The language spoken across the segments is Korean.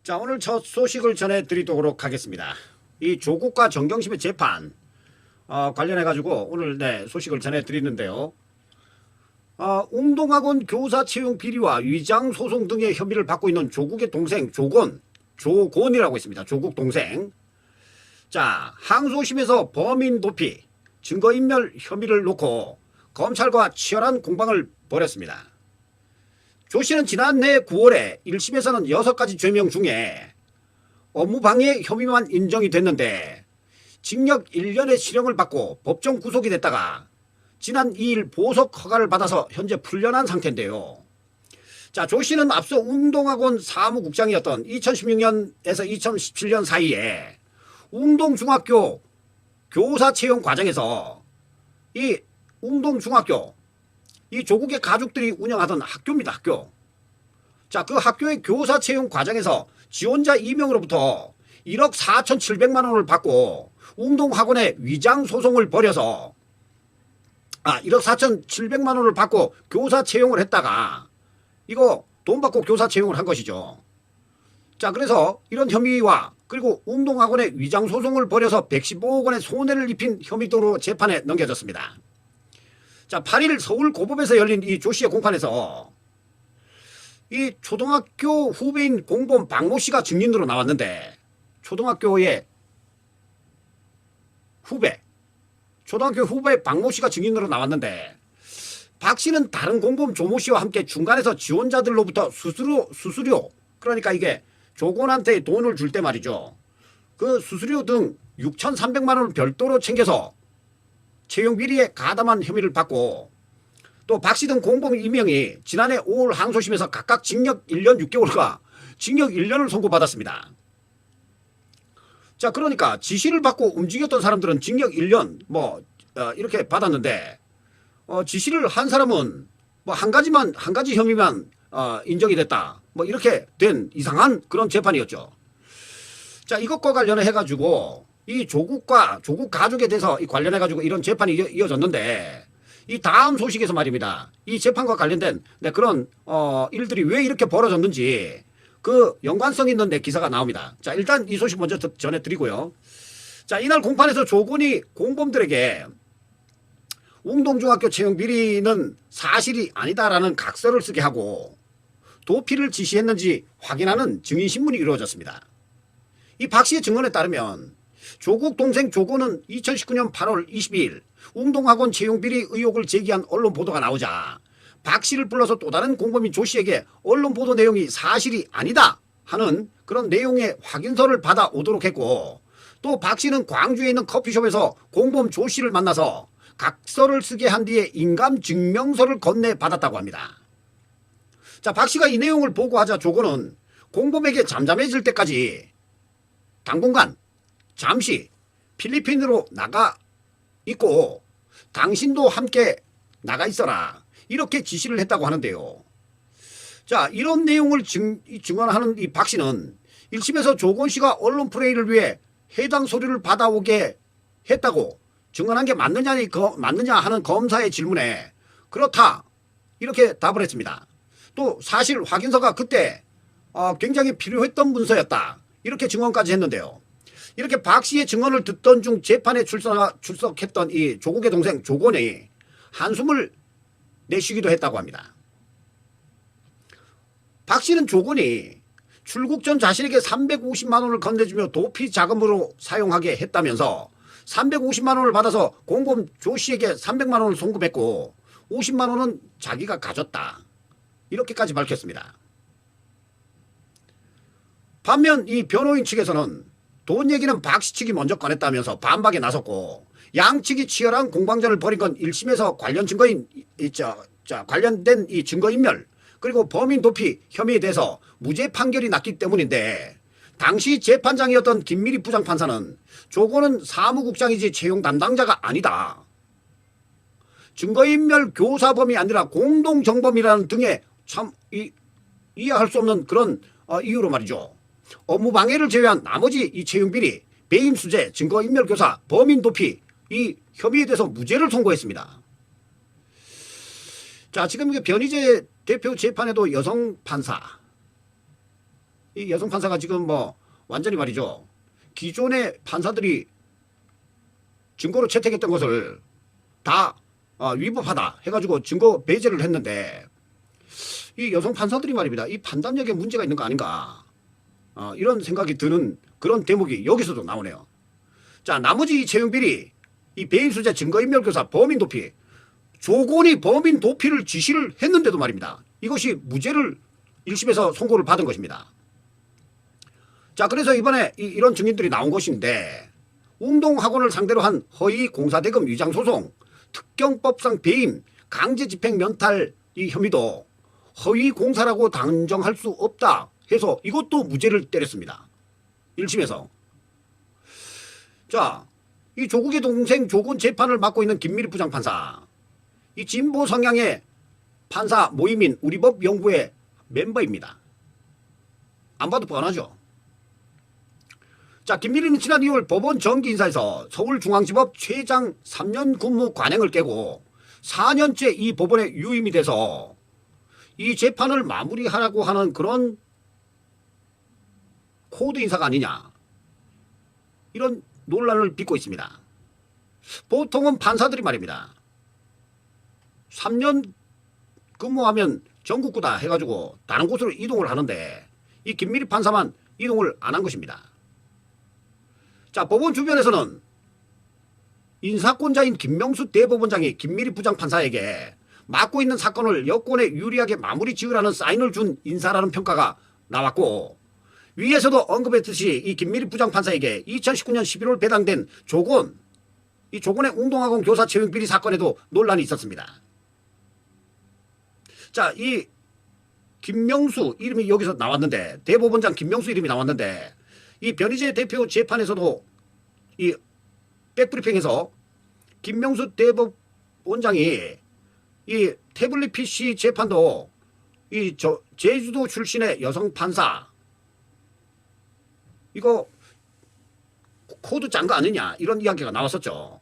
자, 오늘 첫 소식을 전해드리도록 하겠습니다. 이 조국과 정경심의 재판 관련해가지고 오늘 소식을 전해드리는데요. 웅동학원 교사 채용 비리와 위장 소송 등의 혐의를 받고 있는 조국의 동생 조곤이라고 있습니다. 조국 동생. 자, 항소심에서 범인 도피, 증거인멸 혐의를 놓고 검찰과 치열한 공방을 벌였습니다. 조 씨는 지난해 9월에 1심에서는 6가지 죄명 중에 업무방해 혐의만 인정이 됐는데 징역 1년의 실형을 받고 법정 구속이 됐다가 지난 2일 보석 허가를 받아서 현재 풀려난 상태인데요. 자, 조 씨는 앞서 웅동학원 사무국장이었던 2016년에서 2017년 사이에 웅동중학교 교사 채용 과정에서 이 웅동중학교 이 조국의 가족들이 운영하던 학교입니다. 학교. 자, 그 학교의 교사 채용 과정에서 지원자 2명으로부터 1억 4,700만 원을 받고 웅동학원에 위장 소송을 벌여서 1억 4,700만 원을 받고 교사 채용을 했다가 이거 돈 받고 교사 채용을 한 것이죠. 자, 그래서 이런 혐의와 그리고 웅동학원에 위장 소송을 벌여서 115억 원의 손해를 입힌 혐의 등으로 재판에 넘겨졌습니다. 자, 8일 서울 고법에서 열린 이 조 씨의 공판에서 이 초등학교 후배인 공범 박모 씨가 증인으로 나왔는데 초등학교 후배 박모 씨가 증인으로 나왔는데 박 씨는 다른 공범 조모 씨와 함께 중간에서 지원자들로부터 수수료 그러니까 이게 조곤한테 돈을 줄 때 말이죠. 그 수수료 등 6,300만 원을 별도로 챙겨서 채용 비리에 가담한 혐의를 받고 또 박 씨 등 공범 2명이 지난해 5월 항소심에서 각각 징역 1년 6개월과 징역 1년을 선고받았습니다. 자, 그러니까 지시를 받고 움직였던 사람들은 징역 1년 이렇게 받았는데 지시를 한 사람은 한 가지 혐의만 인정이 됐다. 이렇게 된 이상한 그런 재판이었죠. 자, 이것과 관련해 가지고 이 조국 가족에 대해서 관련해 가지고 이런 재판이 이어졌는데 이 다음 소식에서 말입니다. 이 재판과 관련된 그런 일들이 왜 이렇게 벌어졌는지 그 연관성 있는 기사가 나옵니다. 자, 일단 이 소식 먼저 전해드리고요. 자, 이날 공판에서 조곤이 공범들에게 웅동중학교 채용 비리는 사실이 아니다라는 각서를 쓰게 하고 도피를 지시했는지 확인하는 증인신문이 이루어졌습니다. 이 박 씨의 증언에 따르면 조국 동생 조곤은 2019년 8월 22일 웅동학원 채용 비리 의혹을 제기한 언론 보도가 나오자 박 씨를 불러서 또 다른 공범인 조 씨에게 언론 보도 내용이 사실이 아니다 하는 그런 내용의 확인서를 받아오도록 했고 또 박 씨는 광주에 있는 커피숍에서 공범 조 씨를 만나서 각서를 쓰게 한 뒤에 인감증명서를 건네받았다고 합니다. 자, 박 씨가 이 내용을 보고하자 조곤은 공범에게 잠잠해질 때까지 당분간 잠시 필리핀으로 나가 있고 당신도 함께 나가 있어라 이렇게 지시를 했다고 하는데요. 자, 이런 내용을 증언하는 이 박 씨는 1심에서 조곤 씨가 언론 플레이를 위해 해당 서류를 받아오게 했다고 증언한 게 맞느냐 하는 검사의 질문에 그렇다 이렇게 답을 했습니다. 또 사실 확인서가 그때 굉장히 필요했던 문서였다 이렇게 증언까지 했는데요. 이렇게 박 씨의 증언을 듣던 중 재판에 출석했던 이 조국의 동생 조곤이 한숨을 내쉬기도 했다고 합니다. 박 씨는 조곤이 출국 전 자신에게 350만 원을 건네주며 도피 자금으로 사용하게 했다면서 350만 원을 받아서 공범 조 씨에게 300만 원을 송금했고 50만 원은 자기가 가졌다. 이렇게까지 밝혔습니다. 반면 이 변호인 측에서는 돈 얘기는 박 씨 측이 먼저 꺼냈다면서 반박에 나섰고 양측이 치열한 공방전을 벌인 건 1심에서 관련 증거인 관련된 이 증거인멸 그리고 범인 도피 혐의에 대해서 무죄 판결이 났기 때문인데 당시 재판장이었던 김미리 부장판사는 조곤은 사무국장이지 채용 담당자가 아니다. 증거인멸 교사범이 아니라 공동정범이라는 등의 참 이해할 수 없는 그런 이유로 말이죠. 업무방해를 제외한 나머지 이 채용비리, 배임수재, 증거인멸교사, 범인 도피 이 혐의에 대해서 무죄를 선고했습니다. 자, 지금 이게 변희재 대표 재판에도 여성 판사 이 여성 판사가 지금 뭐 완전히 말이죠. 기존의 판사들이 증거로 채택했던 것을 다 위법하다 해가지고 증거 배제를 했는데 이 여성 판사들이 말입니다. 이 판단력에 문제가 있는 거 아닌가 이런 생각이 드는 그런 대목이 여기서도 나오네요. 자, 나머지 이 채용비리, 이 배임수재 증거인멸교사 범인 도피, 조곤이 범인 도피를 지시를 했는데도 말입니다. 이것이 무죄를 1심에서 선고를 받은 것입니다. 자, 그래서 이번에 이런 증인들이 나온 것인데 운동학원을 상대로 한 허위 공사대금 위장소송, 특경법상 배임, 강제집행 면탈 이 혐의도 허위 공사라고 단정할 수 없다 해서 이것도 무죄를 때렸습니다. 1심에서. 자, 이 조국의 동생 조곤 재판을 맡고 있는 김미리 부장판사, 이 진보 성향의 판사 모임인 우리법 연구회 멤버입니다. 안 봐도 뻔하죠. 자, 김미리는 지난 2월 법원 정기인사에서 서울중앙지법 최장 3년 근무 관행을 깨고 4년째 이 법원에 유임이 돼서 이 재판을 마무리하라고 하는 그런 코드 인사가 아니냐, 이런 논란을 빚고 있습니다. 보통은 판사들이 말입니다. 3년 근무하면 전국구다 해가지고 다른 곳으로 이동을 하는데 이 김미리 판사만 이동을 안 한 것입니다. 자, 법원 주변에서는 인사권자인 김명수 대법원장이 김미리 부장판사에게 맡고 있는 사건을 여권에 유리하게 마무리 지으라는 사인을 준 인사라는 평가가 나왔고, 위에서도 언급했듯이 이 김미리 부장판사에게 2019년 11월 배당된 조곤, 이 조곤의 운동학원 교사 채용 비리 사건에도 논란이 있었습니다. 자, 이 김명수 이름이 여기서 나왔는데, 대법원장 김명수 이름이 나왔는데, 이 변희재 대표 재판에서도 이 백브리핑에서 김명수 대법원장이 이 태블릿 PC 재판도 이 제주도 출신의 여성 판사 이거 코드 짠 거 아니냐, 이런 이야기가 나왔었죠.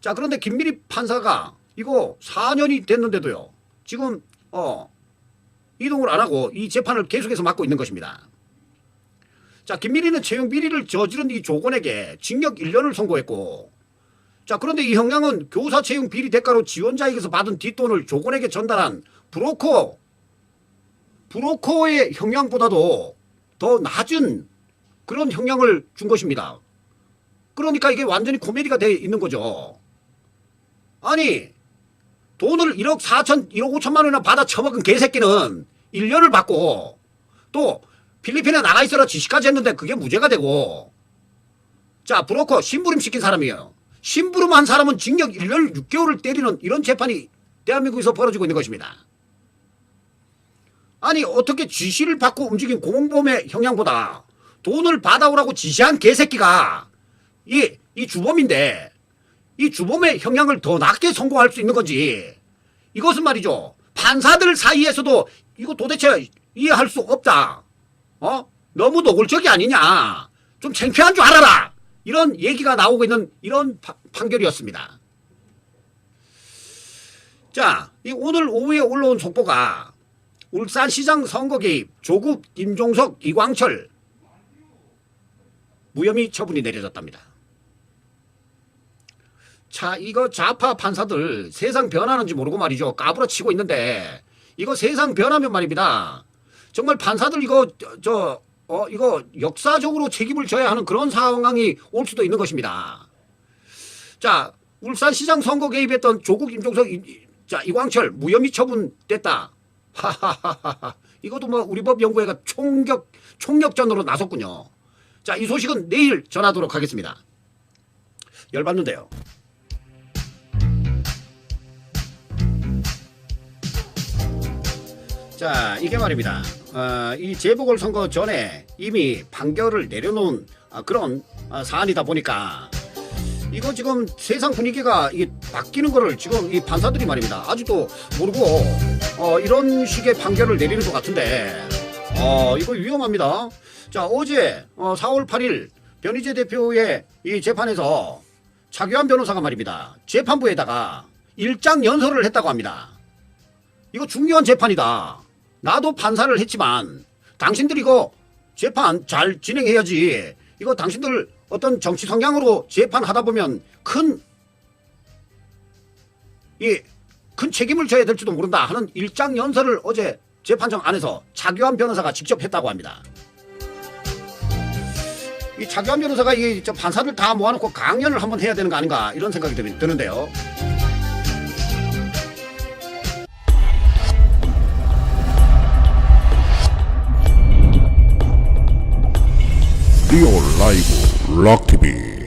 자, 그런데 김미리 판사가 이거 4년이 됐는데도요, 지금 이동을 안 하고 이 재판을 계속해서 맡고 있는 것입니다. 자, 김미리는 채용 비리를 저지른 이 조곤에게 징역 1년을 선고했고, 자, 그런데 이 형량은 교사 채용 비리 대가로 지원자에게서 받은 뒷돈을 조곤에게 전달한 브로커의 형량보다도 더 낮은 그런 형량을 준 것입니다. 그러니까 이게 완전히 코미디가 되어 있는 거죠. 아니, 돈을 1억 5천만 원이나 받아 처먹은 개새끼는 1년을 받고 또 필리핀에 나가 있어라 지시까지 했는데 그게 무죄가 되고, 자, 브로커 심부름 시킨 사람이에요. 심부름한 사람은 징역 1년 6개월을 때리는 이런 재판이 대한민국에서 벌어지고 있는 것입니다. 아니, 어떻게 지시를 받고 움직인 공범의 형량보다 돈을 받아오라고 지시한 개새끼가 이 주범인데 이 주범의 형량을 더 낮게 선고할 수 있는 건지, 이것은 말이죠, 판사들 사이에서도 이거 도대체 이해할 수 없다. 너무 노골적이 아니냐, 좀 창피한 줄 알아라, 이런 얘기가 나오고 있는 이런 판결이었습니다. 자, 오늘 오후에 올라온 속보가 울산시장 선거 개입 조국, 김종석, 이광철 무혐의 처분이 내려졌답니다. 자, 이거 좌파 판사들 세상 변하는지 모르고 말이죠, 까부러치고 있는데, 이거 세상 변하면 말입니다, 정말 판사들 이거 이거 역사적으로 책임을 져야 하는 그런 상황이 올 수도 있는 것입니다. 자, 울산시장 선거 개입했던 조국, 김종석, 이광철 무혐의 처분됐다. 하하하하. 이것도 뭐 우리 법연구회가 총력전으로 나섰군요. 자, 이 소식은 내일 전하도록 하겠습니다. 열받는데요. 자, 이게 말입니다. 이 재보궐선거 전에 이미 판결을 내려놓은 그런 사안이다 보니까 이거 지금 세상 분위기가 이게 바뀌는 거를 지금 이 판사들이 말입니다, 아직도 모르고 이런 식의 판결을 내리는 것 같은데 이거 위험합니다. 자, 어제 4월 8일 변희재 대표의 이 재판에서 차규환 변호사가 말입니다, 재판부에다가 일장 연설을 했다고 합니다. 이거 중요한 재판이다. 나도 판사를 했지만 당신들이 이거 재판 잘 진행해야지. 이거 당신들 어떤 정치 성향으로 재판하다 보면 큰 책임을 져야 될지도 모른다 하는 일장 연설을 어제 재판정 안에서 차규환 변호사가 직접 했다고 합니다. 이 차규환 변호사가 저 판사들 다 모아놓고 강연을 한번 해야 되는 거 아닌가 이런 생각이 드는데요. 리오 라이브 락TV